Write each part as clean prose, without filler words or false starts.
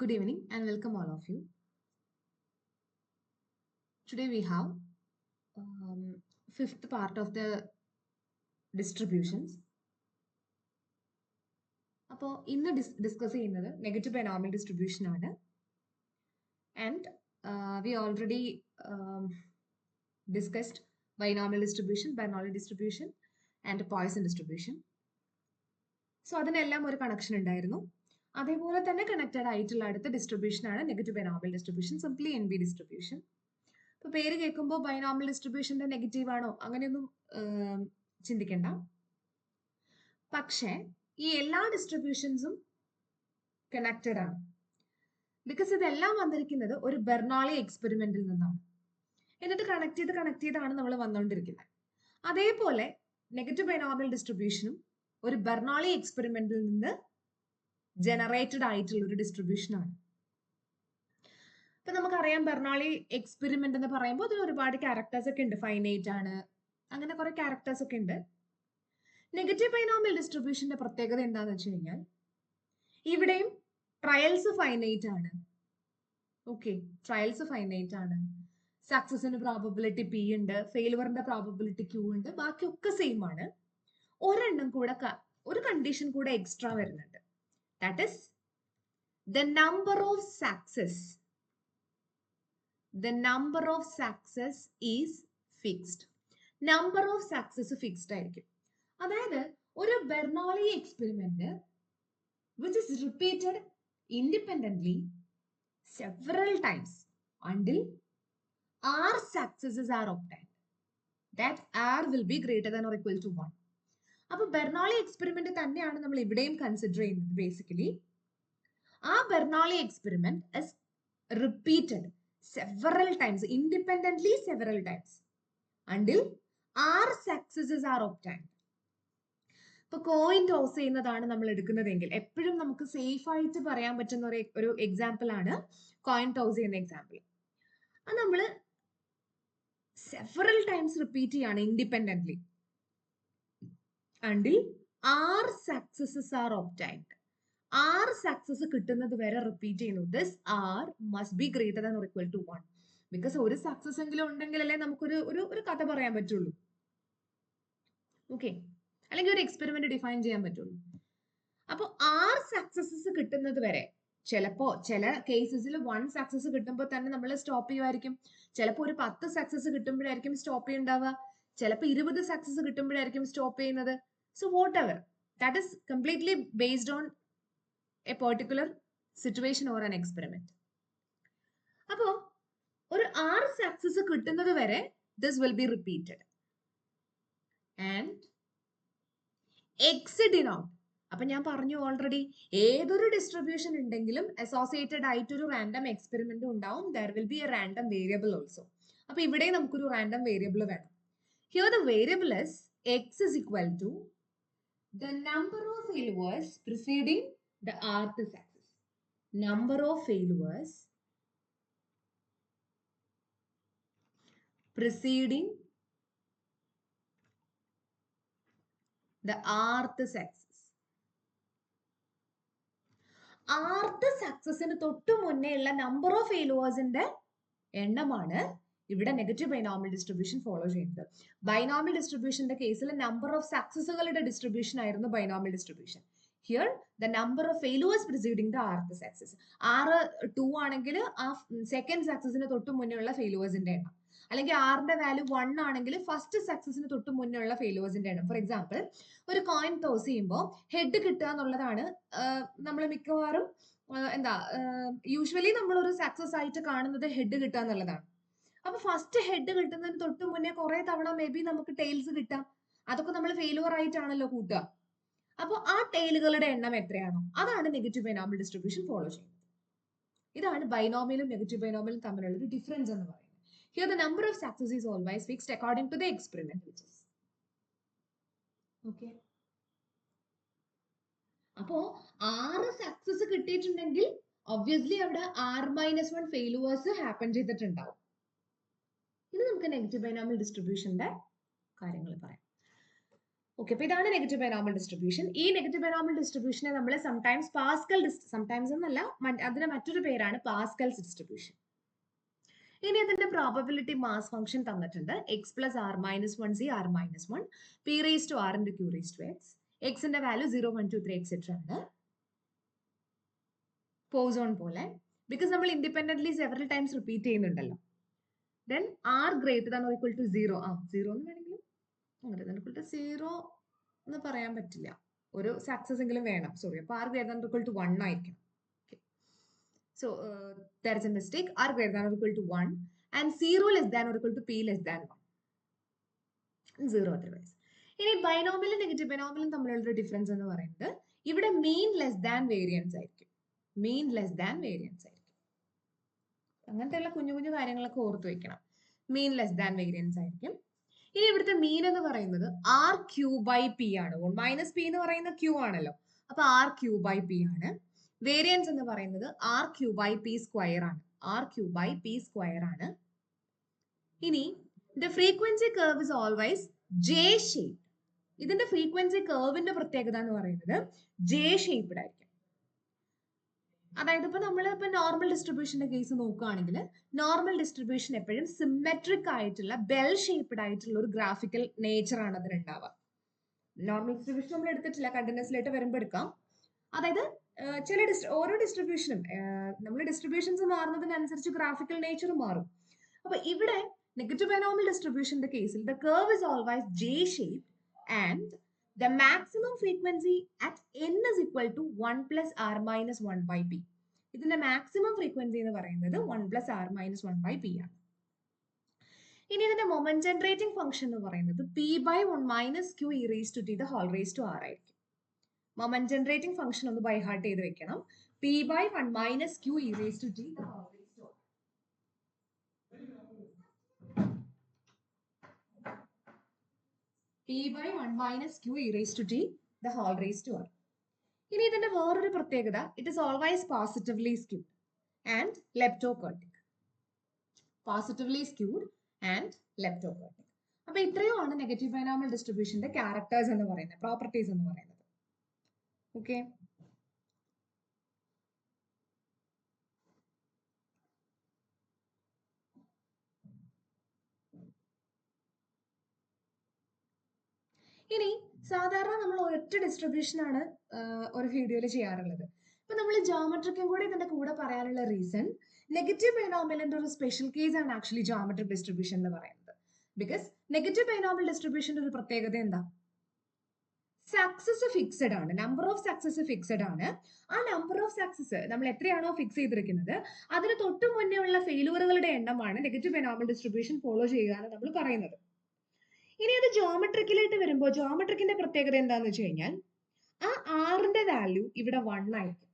Good evening and welcome all of you. Today we have fifth part of the distributions. അപ്പോൾ ഇന്ന് discuss ചെയ്യുന്നത് negative binomial distribution ആണ്. And we already discussed binomial distribution and poison distribution. So അതിനെല്ലാം ഒരു connection ഉണ്ടായിരുന്നു. അതേപോലെ തന്നെ connected ആയിട്ടുള്ള അടുത്ത ഡിസ്ട്രിബ്യൂഷൻ ആണ് negative binomial distribution, simply NB distribution. ഇപ്പൊ പേര് കേൾക്കുമ്പോൾ ബൈനോമിയൽ ഡിസ്ട്രിബ്യൂഷന്റെ നെഗറ്റീവ് ആണോ അങ്ങനെയൊന്നും ചിന്തിക്കണ്ട. പക്ഷേ ഈ എല്ലാ ഡിസ്ട്രിബ്യൂഷൻസും കണക്റ്റഡ് ആണ്. ബിക്കോസ് ഇതെല്ലാം വന്നിരിക്കുന്നത് ഒരു ബെർണോളി എക്സ്പെരിമെന്റിൽ നിന്നാണ്. എന്നിട്ട് കണക്ട് ചെയ്താണ് നമ്മൾ വന്നുകൊണ്ടിരിക്കുന്നത്. അതേപോലെ നെഗറ്റീവ് ബൈനോമിയൽ ഡിസ്ട്രിബ്യൂഷനും ഒരു ബെർണോളി എക്സ്പെരിമെന്റിൽ നിന്ന് ജനറേറ്റഡ് ആയിട്ടുള്ള ഒരു ഡിസ്ട്രിബ്യൂഷൻ ആണ്. ഇപ്പൊ നമുക്കറിയാം ബെർണോളി എക്സ്പെരിമെന്റ് എന്ന് പറയുമ്പോൾ അതിന് ഒരുപാട് ക്യാരക്ടേഴ്സ് ഒക്കെ ഉണ്ട്. ഫൈനൈറ്റ് ആണ്, അങ്ങനെ കുറെ ക്യാരക്ടേഴ്സ് ഒക്കെ ഉണ്ട്. നെഗറ്റീവ് ബൈനോമിയൽ ഡിസ്ട്രിബ്യൂഷന്റെ പ്രത്യേകത എന്താന്ന് വെച്ച് കഴിഞ്ഞാൽ ഇവിടെയും ട്രയൽസ് ഫൈനൈറ്റ് ആണ്. ഓക്കെ, ട്രയൽസ് ഫൈനൈറ്റ് ആണ്. സക്സസിന് പ്രോബബിലിറ്റി P ഉണ്ട്, ഫെയിലുവറിന്റെ പ്രോബബിലിറ്റി Q ഉണ്ട്. ബാക്കിയൊക്കെ സെയിം ആണ്. ഒരെണ്ണം കൂടെ ഒരു കണ്ടീഷൻ കൂടെ എക്സ്ട്രാ വരുന്നുണ്ട്. That is the number of success is fixed. Number of success fixed ആയിരിക്കും. അതായത് ഒരു Bernoulli experiment which is repeated independently several times until R successes are obtained. That R will be greater than or equal to 1. അപ്പൊ Bernoulli experiment തന്നെയാണ് നമ്മൾ ഇവിടെയും consider ചെയ്യുന്നത്. Basically ആ Bernoulli experiment is repeated several times, independently several times, until R successes are obtained. ഇപ്പൊ coin toss ചെയ്യുന്നതാണ് നമ്മൾ എടുക്കുന്നതെങ്കിൽ എപ്പോഴും നമുക്ക് സേഫ് ആയിട്ട് പറയാൻ പറ്റുന്ന ഒരു എക്സാമ്പിൾ ആണ് കോയിൻ ടോസ് ചെയ്യുന്ന എക്സാമ്പിൾ. അത് നമ്മൾ സെവറൽ ടൈംസ് റിപ്പീറ്റ് ചെയ്യാണ് independently until R successes are obtained. R success കിട്ടുന്നത് വരെ റിപ്പീറ്റ് ചെയ്യുന്നു. This R must be greater than or equal to 1. Because ഒരു സക്സസ് എങ്കിലും ഉണ്ടെങ്കിലല്ലേ നമുക്കൊരു ഒരു കഥ പറയാൻ പറ്റുള്ളൂ. ഓക്കെ, അല്ലെങ്കിൽ ഒരു എക്സ്പെരിമെന്റ് ഡിഫൈൻ ചെയ്യാൻ പറ്റുള്ളൂ. അപ്പൊ R സക്സസസ് കിട്ടുന്നത് വരെ, ചിലപ്പോ ചില കേസസിൽ 1 സക്സസ് കിട്ടുമ്പോൾ തന്നെ നമ്മൾ സ്റ്റോപ്പ് ചെയ്യുമായിരിക്കും. ചിലപ്പോൾ ഒരു 10 സക്സസ് കിട്ടുമ്പോഴായിരിക്കും സ്റ്റോപ്പ് ചെയ്യുന്നുണ്ടാവുക. ചിലപ്പോൾ 20 സക്സസ് കിട്ടുമ്പോഴായിരിക്കും സ്റ്റോപ്പ് ചെയ്യുന്നത്. So whatever, that is completely based on a particular situation or an experiment. അപ്പോ ഒരു 6 സക്സസ് കിട്ടുന്നത് വരെ this will be repeated. And X denote, അപ്പൊ ഞാൻ പറഞ്ഞു ഓൾറെഡി, ഏതൊരു ഡിസ്ട്രിബ്യൂഷൻ ഉണ്ടെങ്കിലും അസോസിയേറ്റഡ് ആയിട്ടൊരു റാൻഡം എക്സ്പെരിമെന്റ് ഉണ്ടാവും. There will be a random variable also. അപ്പൊ ഇവിടെ നമുക്കൊരു റാൻഡം വേരിയബിൾ വേണം. Here the variable is X is equal to the number of failures preceding the rth success. Number of failures preceding the rth success. rth successന് തൊട്ട് മുന്നേ ഉള്ള number of ഫെയിലുവേഴ്സിന്റെ എണ്ണമാണ് ഇവിടെ negative binomial distribution follow ചെയ്യുന്നത്. Binomial ഡിസ്ട്രിബ്യൂഷന്റെ കേസിൽ number of സക്സസുകളുടെ distribution ആയിരുന്നു binomial distribution. Here the number of failures preceding the rth success. 2 ആണെങ്കിൽ ആ സെക്കൻഡ് സക്സസിന് തൊട്ട് മുന്നേ ഉള്ള ഫെയിലുവേഴ്സിന്റെ എണ്ണം, അല്ലെങ്കിൽ ന്റെ വാല്യൂ 1 ആണെങ്കിൽ ഫസ്റ്റ് സക്സസിന് തൊട്ട് മുന്നേ ഉള്ള ഫെയിലുവേഴ്സിന്റെ എണ്ണം. ഫോർ എക്സാമ്പിൾ, ഒരു കോയിൻ ടോസ് ചെയ്യുമ്പോൾ ഹെഡ് കിട്ടുക എന്നുള്ളതാണ് നമ്മൾ മിക്കവാറും യൂഷ്വലി നമ്മൾ ഒരു സക്സസ് ആയിട്ട് കാണുന്നത് ഹെഡ് കിട്ടുക എന്നുള്ളതാണ്. അപ്പൊ ഫസ്റ്റ് ഹെഡ് കിട്ടുന്നതിന് തൊട്ട് മുന്നേ കുറെ തവണ മേ ബി നമുക്ക് ടെയിൽസ് കിട്ടാം. അതൊക്കെ നമ്മൾ ഫെയിലുവർ ആയിട്ടാണല്ലോ കൂട്ടുക. അപ്പൊ ആ ടെയിലുകളുടെ എണ്ണം എത്രയാണോ അതാണ് നെഗറ്റീവ് ബൈനോമിയൽ ഡിസ്ട്രിബ്യൂഷൻ ഫോളോ ചെയ്യുന്നത്. ഇതാണ് ബൈനോമിയലും നെഗറ്റീവ് ബൈനോമിയലും തമ്മിലുള്ള ഒരു ഡിഫറൻസ് എന്ന് പറയുന്നത്. Here the number of success is always fixed according to the experiment which is okay. അപ്പോ 6 സക്സസ് കിട്ടിയിട്ടുണ്ടെങ്കിൽ ഒബ്വിയസ്ലി അവിടെ R-1 ഫെയിലുവേഴ്സ് ഹാപ്പൻ ചെയ്തിട്ടുണ്ടാവും. ഇനി നമുക്ക് നെഗറ്റീവ് ബൈനോമിയൽ ഡിസ്ട്രിബ്യൂഷന്റെ കാര്യങ്ങൾ പറയാം. ഓക്കെ, അപ്പൊ ഇതാണ് നെഗറ്റീവ് ബൈനോമിയൽ ഡിസ്ട്രിബ്യൂഷൻ. ഈ നെഗറ്റീവ് ബൈനോമിയൽ ഡിസ്ട്രിബ്യൂഷനെ നമ്മൾ സംടൈംസ് പാസ്കൽ സംടൈംസ് എന്നല്ല, അതിന് മറ്റൊരു പേരാണ് പാസ്കൽസ് ഡിസ്ട്രിബ്യൂഷൻ. ഇനി അതിന്റെ പ്രോബബിലിറ്റി മാസ് ഫംഗ്ഷൻ തന്നിട്ടുണ്ട്. X plus R minus 1 C R minus 1 P raise to R into Q raise to X. എക്സിന്റെ വാല്യൂ 0, 1, 2, 3 എക്സെട്ര ആണ്. പോസോൺ പോലെ, ബിക്കോസ് നമ്മൾ ഇൻഡിപെൻഡന്റ്ലി സെവറൽ ടൈംസ് റിപ്പീറ്റ് ചെയ്യുന്നുണ്ടല്ലോ. Then R greater than or equal to 0. Zero എന്ന് വേണമെങ്കിലും അങ്ങനെ 0 എന്ന് പറയാൻ പറ്റില്ല, ഒരു സക്സസ് എങ്കിലും വേണം. സോറി, അപ്പൊ R greater than or equal to 1 ആയിരിക്കണം. So there is a mistake. R greater than or equal to 1 and 0 less than or equal to P less than 1. 0 otherwise. ഇനി ബൈനോമിയലും നെഗറ്റീവ് ബൈനോമിയലും തമ്മിലുള്ള ഡിഫറൻസ് എന്ന് പറയുന്നത് ഇവിടെ മീൻ less than variance ആയിരിക്കും. മീൻ less than variance ആയിരിക്കും. അങ്ങനത്തെയുള്ള കുഞ്ഞു കുഞ്ഞു കാര്യങ്ങളൊക്കെ ഓർത്ത് വെക്കണം. മീൻ ലെസ് ദാൻ വേരിയൻസ് ആയിരിക്കും. ഇനി ഇവിടുത്തെ മീൻ എന്ന് പറയുന്നത് ആർ ക്യൂ ബൈ പി ആണ്. മൈനസ് പി എന്ന് പറയുന്ന ക്യൂ ആണല്ലോ, അപ്പൊ ആർ ക്യൂ ബൈ പി ആണ്. വേരിയൻസ് എന്ന് പറയുന്നത് R Q by P square ആണ്. R Q by P square ആണ്. ഇനി the frequency curve is always J shape. ഇതിന്റെ ഫ്രീക്വൻസി കർവിന്റെ പ്രത്യേകത എന്ന് പറയുന്നത് ജെ ഷേപ്പ്ഡ് ആയിരിക്കും. അതായത് ഇപ്പൊ നമ്മളിപ്പോ നോർമൽ ഡിസ്ട്രിബ്യൂഷന്റെ കേസ് നോക്കുകയാണെങ്കിൽ നോർമൽ ഡിസ്ട്രിബ്യൂഷൻ എപ്പോഴും സിമെട്രിക് ആയിട്ടുള്ള ബെൽ ഷേപ്പ്ഡ് ആയിട്ടുള്ള ഒരു ഗ്രാഫിക്കൽ നേച്ചർ ആണ് അതിനുണ്ടാവുക. നോർമൽ ഡിസ്ട്രിബ്യൂഷൻ നമ്മൾ എടുത്തിട്ടില്ല, കണ്ടിന്യൂസ്ലായിട്ട് വരുമ്പോൾ എടുക്കാം. അതായത് ചില ഓരോ ഡിസ്ട്രിബ്യൂഷനും നമ്മൾ ഡിസ്ട്രിബ്യൂഷൻസ് മാറുന്നതിനനുസരിച്ച് ഗ്രാഫിക്കൽ നേച്ചർ മാറും. അപ്പൊ ഇവിടെ നെഗറ്റീവ് ബൈനോമിയൽ ഡിസ്ട്രിബ്യൂഷന്റെ കേസിൽ the curve is always J shape and the maximum frequency at n is equal to 1 plus r minus 1 by p. ഇതിന്റെ മാക്സിമം ഫ്രീക്വൻസി എന്ന് പറയുന്നത് 1 plus r minus 1 by p ആണ്. ഇനി ഇതിന്റെ മൊമെന്റ് ജനറേറ്റിംഗ് ഫംഗ്ഷൻ എന്ന് പറയുന്നത് p by 1 minus q e raised to t the whole raised to r ആയിരിക്കും. Moment generating function ഒന്ന് ബൈ ഹാർട്ട് ചെയ്ത് വെക്കണം. p by 1 minus q e raised to t the whole raised to r. p by 1 minus q e raised to t the whole raised to r. ഇനി ഇതിന്റെ വേറൊരു പ്രത്യേകത, it is always positively skewed and leptokurtic. Positively skewed and leptokurtic. അപ്പൊ ഇത്രയുമാണ് negative binomial ഡിസ്ട്രിബ്യൂഷന്റെ characters എന്ന് പറയുന്നത്, properties എന്ന് പറയുന്നത്. ഓക്കെ, ഇനി സാധാരണ നമ്മൾ ഒരൊറ്റ ഡിസ്ട്രിബ്യൂഷൻ ആണ് ഒരു വീഡിയോയിൽ ചെയ്യാറുള്ളത്. ഇപ്പൊ നമ്മൾ ജോമെട്രിക്കും കൂടി ഇതിന്റെ കൂടെ പറയാനുള്ള റീസൺ, നെഗറ്റീവ് ബൈനോമിയലിന്റെ ഒരു സ്പെഷ്യൽ കേസ് ആണ് ആക്ച്വലി ജോമെട്രിക് ഡിസ്ട്രിബ്യൂഷൻ എന്ന് പറയുന്നത്. ബിക്കോസ് നെഗറ്റീവ് ബൈനോമിയൽ ഡിസ്ട്രിബ്യൂഷന്റെ ഒരു പ്രത്യേകത എന്താ, സക്സസ് ഫിക്സഡ് ആണ്, നമ്പർ ഓഫ് സക്സസ് ഫിക്സഡ് ആണ്. ആ നമ്പർ ഓഫ് സക്സസ് നമ്മൾ എത്രയാണോ ഫിക്സ് ചെയ്തിരിക്കുന്നത് അതിന് തൊട്ട് മുന്നേ ഉള്ള ഫെയിലുവറുകളുടെ എണ്ണമാണ് നെഗറ്റീവ് ബൈനോമിയൽ ഡിസ്ട്രിബ്യൂഷൻ ഫോളോ ചെയ്യുക എന്ന് നമ്മൾ പറയുന്നത്. ഇനി അത് ജോമെട്രിക്കിലായിട്ട് വരുമ്പോൾ ജോമെട്രിക്കിന്റെ പ്രത്യേകത എന്താന്ന് വെച്ച് കഴിഞ്ഞാൽ ആ ആറിന്റെ വാല്യൂ ഇവിടെ 1 ആയിരിക്കും.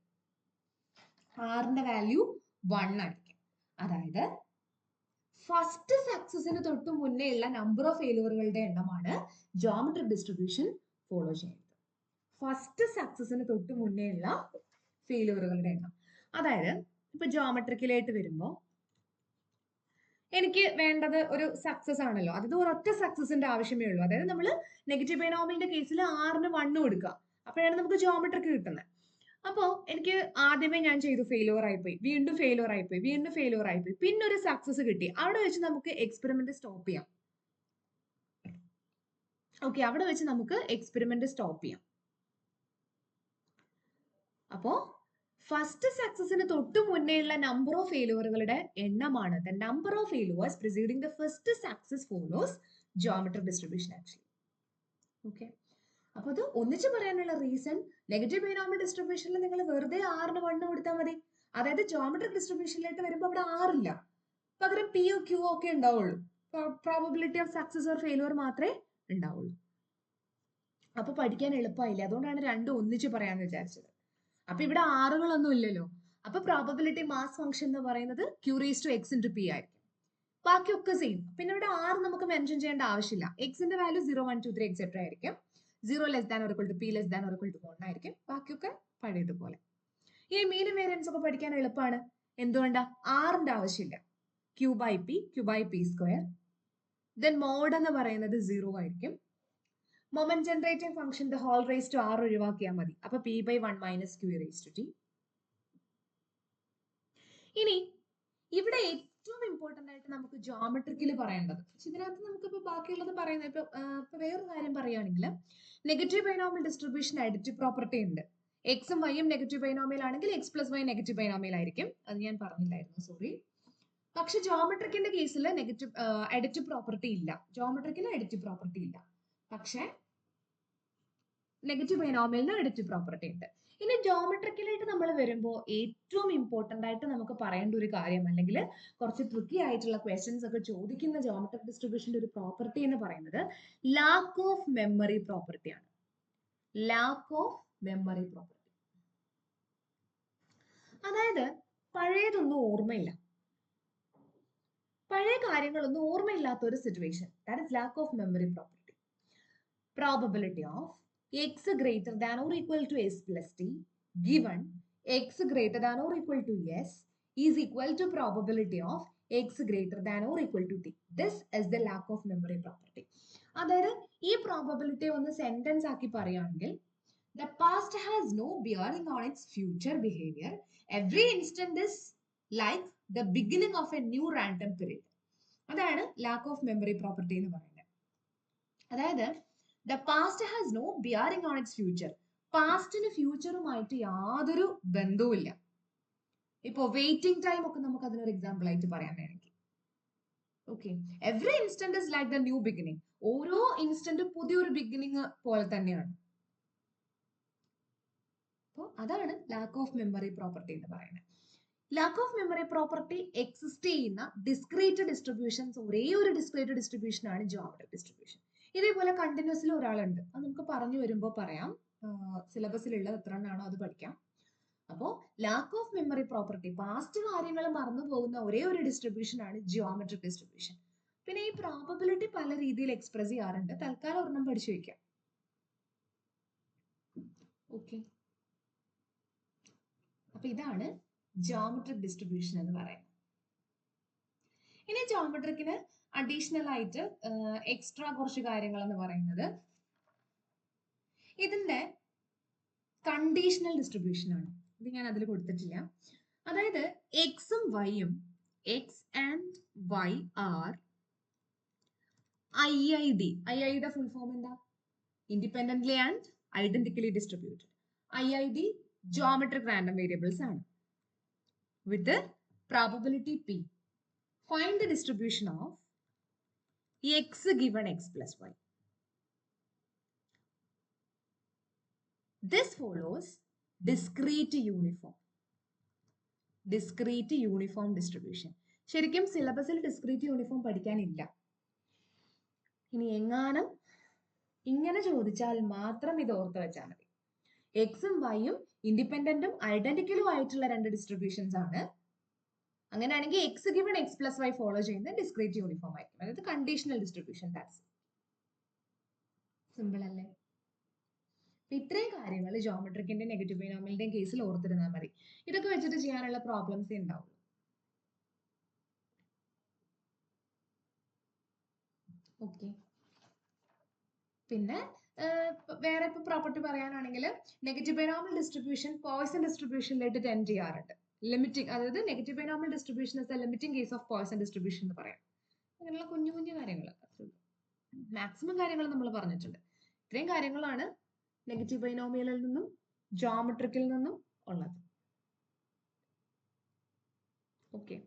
ആറിന്റെ വാല്യൂ 1 ആയിരിക്കും. അതായത് ഫസ്റ്റ് സക്സസിന് തൊട്ട് മുന്നേ ഉള്ള നമ്പർ ഓഫ് ഫെയിലുവറുകളുടെ എണ്ണമാണ് ജോമെട്രിക് ഡിസ്ട്രിബ്യൂഷൻ ഫോളോ ചെയ്യുന്നത്. ഫസ്റ്റ് സക്സസിന് തൊട്ട് മുന്നേ ഉള്ള ഫെയിലുവറുകളുടെ എണ്ണം. അതായത് ഇപ്പൊ ജോമെട്രിക്കിലായിട്ട് വരുമ്പോൾ എനിക്ക് വേണ്ടത് ഒരു സക്സസ് ആണല്ലോ, അതായത് ഒരൊറ്റ സക്സസിന്റെ ആവശ്യമേ ഉള്ളൂ. അതായത് നമ്മൾ നെഗറ്റീവ് ബൈനോമിയലിന്റെ കേസിൽ 6ന് 1 കൊടുക്കുക, അപ്പോഴാണ് നമുക്ക് ജോമെട്രിക്ക് കിട്ടുന്നത്. അപ്പോൾ എനിക്ക് ആദ്യമേ ഞാൻ ചെയ്തു, ഫെയിലുവർ ആയിപ്പോയി, വീണ്ടും ഫെയിലുവർ ആയിപ്പോയി, വീണ്ടും ഫെയിലുവർ ആയിപ്പോയി, പിന്നെ ഒരു സക്സസ് കിട്ടി. അവിടെ വെച്ച് നമുക്ക് എക്സ്പെരിമെന്റ് സ്റ്റോപ്പ് ചെയ്യാം. ഓക്കെ, അവിടെ വെച്ച് നമുക്ക് എക്സ്പെരിമെന്റ് സ്റ്റോപ്പ് ചെയ്യാം. അപ്പോ ഫസ്റ്റ് സക്സസിന് തൊട്ട് മുന്നേ ഉള്ള നമ്പർ ഓഫ് ഫെയിലുവറുകളുടെ എണ്ണമാണ് the number of failures preceding the first success follows geometric distribution actually. Okay, അപ്പൊ അത് ഒന്നിച്ച് പറയാനുള്ള റീസൺ, നെഗറ്റീവ് ബൈനോമിയൽ ഡിസ്ട്രിബ്യൂഷനിൽ നിങ്ങൾ വെറുതെ 6ന് 1 കൊടുത്താൽ മതി. അതായത് ജോമെട്രിക് ഡിസ്ട്രിബ്യൂഷനിലേക്ക് വരുമ്പോൾ അവിടെ 6 ഇല്ല, പകരം പി ഒ ക്യൂ ഒക്കെ ഉണ്ടാവുള്ളൂ. Probability of success or failure മാത്രമേ ഉണ്ടാവുള്ളൂ. അപ്പൊ പഠിക്കാൻ എളുപ്പമായില്ല, അതുകൊണ്ടാണ് രണ്ടും ഒന്നിച്ച് പറയാന്ന് വിചാരിച്ചത്. അപ്പൊ ഇവിടെ ആറുകളൊന്നും ഇല്ലല്ലോ. അപ്പൊ പ്രോബബിലിറ്റി മാസ് ഫംഗ്ഷൻ എന്ന് പറയുന്നത് q raised to x into p ആയിരിക്കും. ബാക്കിയൊക്കെ സെയിം. പിന്നെ ഇവിടെ 6 നമുക്ക് മെൻഷൻ ചെയ്യേണ്ട ആവശ്യമില്ല. എക്സിന്റെ വാല്യൂ 0, 1, 2, 3 എക്സെട്ര ആയിരിക്കും. 0 less than or equal to p less than or equal to 1 ആയിരിക്കും. ബാക്കിയൊക്കെ പഴയതുപോലെ. ഈ മീൻ വേരിയൻസ് ഒക്കെ പഠിക്കാൻ എളുപ്പമാണ്. എന്തുകൊണ്ടാ, 6ന്റെ ആവശ്യമില്ല. q by p, q by p square. Then mode എന്ന് പറയുന്നത് 0 ആയിരിക്കും. മൊമെന്റ് ജനറേറ്റിംഗ് ഫംഗ്ഷന്റെ ഹോൾ റേസ് ടു ആർ ഒഴിവാക്കിയാൽ മതി. അപ്പൊ p/1 - q raise to t. ഇനി ഇവിടെ ഏറ്റവും ഇമ്പോർട്ടന്റ് ആയിട്ട് നമുക്ക് ജോമെട്രിക്കൽ പറയേണ്ടത്, ഇതിനകത്ത് നമുക്കിപ്പോ ബാക്കിയുള്ളത് പറയുന്നത് ഇപ്പൊ വേറൊരു കാര്യം പറയുകയാണെങ്കിൽ negative binomial distribution additive property ഉണ്ട്. എക്സും വൈയും നെഗറ്റീവ് ബൈനോമിയൽ ആണെങ്കിൽ x + y നെഗറ്റീവ് ബൈനോമിയൽ ആയിരിക്കും. അത് ഞാൻ പറഞ്ഞില്ലായിരുന്നു, സോറി. പക്ഷെ ജോമെട്രിക്കിന്റെ കേസിൽ നെഗറ്റീവ് അഡിറ്റീവ് പ്രോപ്പർട്ടി ഇല്ല. ജോമെട്രിക്കിൽ അഡിറ്റീവ് പ്രോപ്പർട്ടി ഇല്ല, പക്ഷെ നെഗറ്റീവ് ബൈനോമിയലിന് അഡിറ്റീവ് പ്രോപ്പർട്ടി ഉണ്ട്. ഇനി ജോമെട്രിക്കലായിട്ട് നമ്മൾ വരുമ്പോൾ ഏറ്റവും ഇമ്പോർട്ടന്റ് ആയിട്ട് നമുക്ക് പറയേണ്ട ഒരു കാര്യം, അല്ലെങ്കിൽ കുറച്ച് ട്രിക്കി ആയിട്ടുള്ള ക്വസ്റ്റ്യൻസ് ഒക്കെ ചോദിക്കുന്ന ജോമെട്രിക് ഡിസ്ട്രിബ്യൂഷന്റെ ഒരു പ്രോപ്പർട്ടി എന്ന് പറയുന്നത് ലാക്ക് ഓഫ് മെമ്മറി പ്രോപ്പർട്ടിയാണ്. ലാക്ക് ഓഫ് മെമ്മറി പ്രോപ്പർട്ടി, അതായത് പഴയതൊന്നും ഓർമ്മയില്ല, പഴയ കാര്യങ്ങളൊന്നും ഓർമ്മയില്ലാത്ത ഒരു situation. That is lack of memory property. Probability of x greater than or equal to s plus t given x greater than or equal to s is equal to probability of x greater than or equal to t. This is the lack of memory property. അതായത് ഈ probability ഒന്ന് sentence ആക്കി പറയുകയാണെങ്കിൽ the past has no bearing on its future behavior. Every instant is like the beginning of a new random period. അതാണ് lack of memory property എന്ന് പറയുന്നത്. അതായത് the past has no bearing on its future. പാസ്റ്റിന് ഫ്യൂച്ചറുമായിട്ട് യാതൊരു ബന്ധവുമില്ല. ഇപ്പോ waiting time ഒക്കെ നമുക്ക് അതിനൊരു എക്സാമ്പിൾ ആയിട്ട് പറയാൻ വേണമെങ്കിൽ, okay, every instant is like the new beginning. ഓരോ ഇൻസ്റ്റന്റ് പുതിയൊരു ബിഗിനിങ് പോലെ തന്നെയാണ്. അപ്പോൾ അതാണ് ലാക്ക് ഓഫ് മെമ്മറി പ്രോപ്പർട്ടി എന്ന് പറയുന്നത്. Lack of memory property exist ചെയ്യുന്ന ഡിസ്ക്രീറ്റ് ഡിസ്ട്രിബ്യൂഷൻസ് ഒരേ ഒരു ഡിസ്ക്രീറ്റ് ഡിസ്ട്രിബ്യൂഷൻ ആണ് ജിയോമെട്രിക് ഡിസ്ട്രിബ്യൂഷൻ. ഇതേപോലെ കണ്ടിന്യൂസിൽ ഒരാളുണ്ട്, അത് നമുക്ക് പറഞ്ഞു വരുമ്പോൾ പറയാം, സിലബസിലുള്ള എത്ര എണ്ണാണോ അത് പഠിക്കാം. അപ്പോൾ lack of memory property, past കാര്യങ്ങൾ മറന്നു പോകുന്ന ഒരേ ഒരു ഡിസ്ട്രിബ്യൂഷൻ ആണ് ജിയോമെട്രിക് ഡിസ്ട്രിബ്യൂഷൻ. പിന്നെ ഈ പ്രോബബിലിറ്റി പല രീതിയിൽ എക്സ്പ്രസ് ചെയ്യാറുണ്ട്. തൽക്കാലം ഒരെണ്ണം പഠിച്ചു വയ്ക്കാം. ഓക്കെ, അപ്പൊ ഇതാണ് ജിയോമെട്രിക് ഡിസ്ട്രിബ്യൂഷൻ എന്ന് പറയുന്നത്. ഇനി ജിയോമെട്രിക്കിന് അഡീഷണൽ ആയിട്ട് എക്സ്ട്രാ കുറച്ച് കാര്യങ്ങൾ എന്ന് പറയുന്നത് ഇതിന്റെ കണ്ടീഷണൽ ഡിസ്ട്രിബ്യൂഷൻ ആണ്. ഇത് ഞാൻ അതിൽ കൊടുത്തിട്ടില്ല. അതായത് എക്സും വൈയും, X and Y are IID. IID full form എന്താ? Independently and identically distributed. IID geometric random variables ആണ് with probability P. Find the distribution of x given x plus y. This follows discrete uniform. Discrete uniform distribution. ശരിക്കും സിലബസിൽ discrete uniform പഠിക്കാനില്ല. ഇനി എങ്ങാനും ഇങ്ങനെ ചോദിച്ചാൽ മാത്രം ഇത് ഓർത്ത് വെച്ചാൽ മതി. എക്സും വൈയും ഇൻഡിപെൻഡന്റും ഐഡന്റിക്കലും ആയിട്ടുള്ള രണ്ട് ഡിസ്ട്രിബ്യൂഷൻസ് ആണ്. അങ്ങനെയാണെങ്കിൽ X given X plus Y follow ചെയ്യുന്ന ഡിസ്ക്രീറ്റ് യൂണിഫോം ആയിരിക്കും. അതായത് കണ്ടീഷണൽ ഡിസ്ട്രിബ്യൂഷൻ. ദാറ്റ്സ് സിമ്പിൾ അല്ലേ? ഇത്രയും കാര്യങ്ങൾ ജിയോമെട്രിക്കിന്റെ നെഗറ്റീവ് ബൈനോമിയലിന്റെയും കേസിൽ ഓർത്തിരുന്നാൽ മതി. ഇതൊക്കെ വെച്ചിട്ട് ചെയ്യാനുള്ള പ്രോബ്ലംസ് ഉണ്ടാവും. ഓക്കെ, പിന്നെ വേറെ ഇപ്പൊ പ്രോപ്പർട്ടി പറയാനാണെങ്കിൽ നെഗറ്റീവ് ബൈനോമിയൽ ഡിസ്ട്രിബ്യൂഷൻ പോയ്സൺ ഡിസ്ട്രിബ്യൂഷനിലായിട്ട് ടെൻഡ് ചെയ്യാറുണ്ട്. ലിമിറ്റിംഗ്, അതായത് negative binomial distribution is the limiting case of Poisson distribution എന്ന് പറയാം. അങ്ങനെയുള്ള കുഞ്ഞു കുഞ്ഞു കാര്യങ്ങൾ, മാക്സിമം കാര്യങ്ങൾ നമ്മൾ പറഞ്ഞിട്ടുണ്ട്. ഇത്രയും കാര്യങ്ങളാണ് നെഗറ്റീവ് ബൈനോമിയലിൽ നിന്നും ജിയോമെട്രിക്കിൽ നിന്നും ഉള്ളത്. ഓക്കെ,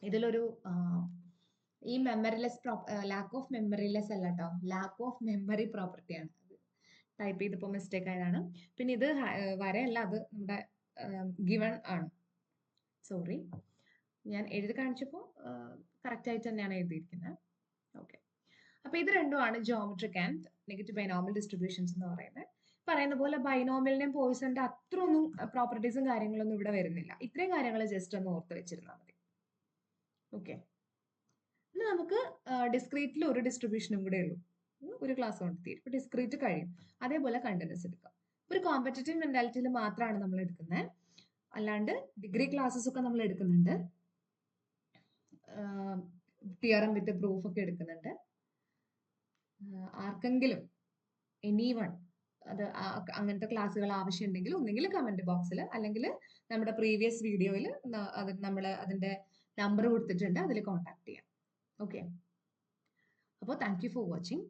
ഇതിലൊരു ഈ മെമ്മറിലെസ് ലാക്ക് ഓഫ് മെമ്മറിലെസ് അല്ല കേട്ടോ, ലാക്ക് ഓഫ് മെമ്മറി പ്രോപ്പർട്ടിയാണ്. ടൈപ്പ് ചെയ്തപ്പോൾ മിസ്റ്റേക്ക് ആയതാണ്. പിന്നെ ഇത് വരെയല്ല, അത് നമ്മുടെ ഗിവൺ ആണ്. സോറി, ഞാൻ എഴുതി കാണിച്ചപ്പോൾ കറക്റ്റ് ആയിട്ട് തന്നെയാണ് എഴുതിയിരിക്കുന്നത്. ഓക്കെ, അപ്പൊ ഇത് രണ്ടുമാണ് geometric and negative binomial distributions എന്ന് പറയുന്നത്. പറയുന്ന പോലെ ബൈനോമിയലിനെയും പോയ്സന്റെ അത്ര ഒന്നും പ്രോപ്പർട്ടീസും കാര്യങ്ങളൊന്നും ഇവിടെ വരുന്നില്ല. ഇത്രയും കാര്യങ്ങൾ ജസ്റ്റ് ഒന്ന് ഓർത്ത് വെച്ചിരുന്നാൽ മതി. ഓക്കെ, ഇനി നമുക്ക് ഡിസ്ക്രീറ്റിൽ ഒരു ഡിസ്ട്രിബ്യൂഷനും കൂടെ ഉള്ളൂ. ഒരു ക്ലാസ് കൊണ്ട് തീരും. ഇപ്പൊ ഡിസ്ക്രീറ്റ് കഴിയും. അതേപോലെ കണ്ടിന്യൂസ് എടുക്കാം. ഒരു കോമ്പറ്റേറ്റീവ് മെന്റാലിറ്റിയിൽ മാത്രമാണ് നമ്മൾ എടുക്കുന്നത്. അല്ലാണ്ട് ഡിഗ്രി ക്ലാസ്സസ് ഒക്കെ നമ്മൾ എടുക്കുന്നുണ്ട്. തിയറം വിത്ത് പ്രൂഫ് ഒക്കെ എടുക്കുന്നുണ്ട്. ആർക്കെങ്കിലും എനിവൺ അത് അങ്ങനത്തെ ക്ലാസ്സുകൾ ആവശ്യമുണ്ടെങ്കിൽ ഒന്നെങ്കിൽ കമന്റ് ബോക്സിൽ അല്ലെങ്കിൽ നമ്മുടെ പ്രീവിയസ് വീഡിയോയിൽ അത് നമ്മൾ അതിന്റെ നമ്പർ കൊടുത്തിട്ടുണ്ട്, അതിൽ കോൺടാക്ട് ചെയ്യാം. ഓക്കെ, അപ്പോൾ താങ്ക് യു ഫോർ വാച്ചിങ്.